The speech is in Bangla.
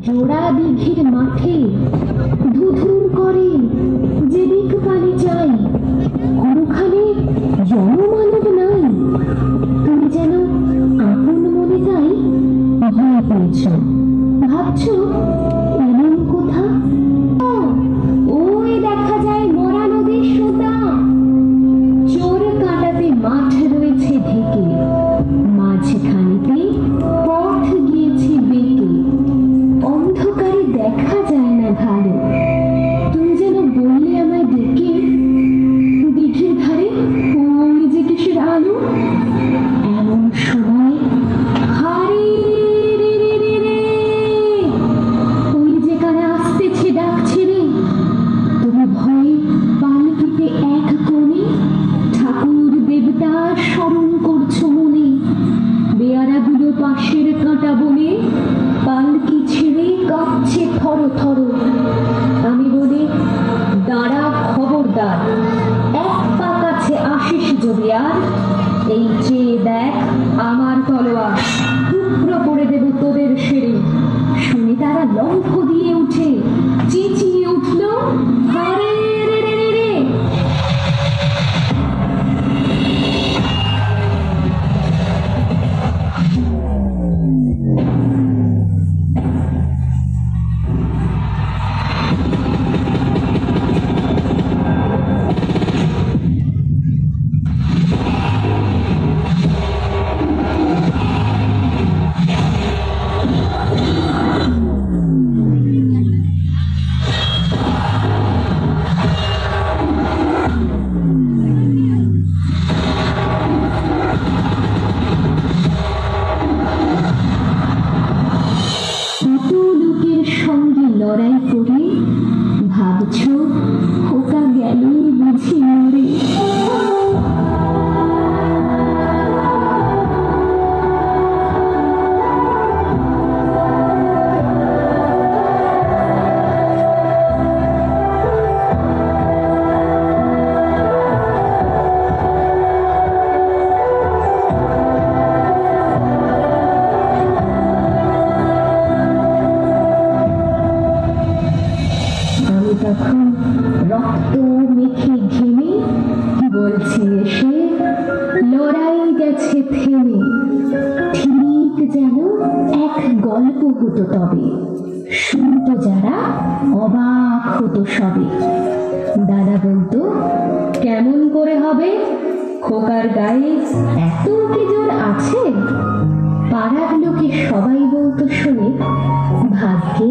জোড়া দিঘির মাঠে ধুধুর করে যেদিক পানে যাই, কোনোখানে জনমানব নাই। তুমি যেন আপন মনে তাই ভয় পেয়েছ, ভাবছ এমন কোথা। ওই দেখা যায় মরা নদীর সোতা, চোর কাটাতে মাঠ রয়েছে ঢেকে, মাঝখানেতে পথ গিয়েছে বেঁকে, অন্ধকারে দেখা যায় না ভালো। তুমি যেন বললে আমায় ডেকে, দিঘির ধারে ওই যে কিসের আলো। এমন সময় হারি রে রে রে রে, ওই যে কারা আসতেছে ডাকছে রে। তুমি ভয়ে পালকিতে এক কোণে ঠাকুর দেবতা স্মরণ করছো মনে। বেয়ারাগুলো পাশের কাঁটা বনে পালকি ছেড়ে কাঁপছে থর থর। আমি বলি দাঁড়া খবরদার, এক পা কাছে আসিস যদি আর, এই চেয়ে দেখ আমার তলোয়ার, টুকরো করে দেব তোদের সেরে। শুনে তারা লম্ফ দিয়ে উঠে চেঁচিয়ে উঠল, হারে রে রে রে রে। লড়াই করে ভাবছ খোকা গেল বুঝি মরে। তখন রক্ত মেখে ঘেমে বলছি এসে, লড়াই গেছে থেমে। ঠিক যেন এক গল্প হতো তবে, শুনতো যারা অবাক হতো সবে। দাদা বলতো কেমন করে হবে, খোকার গায়ে এত কি জোর আছে। পাড়ার লোকে সবাই বলতো শুনে, ভাগ্যে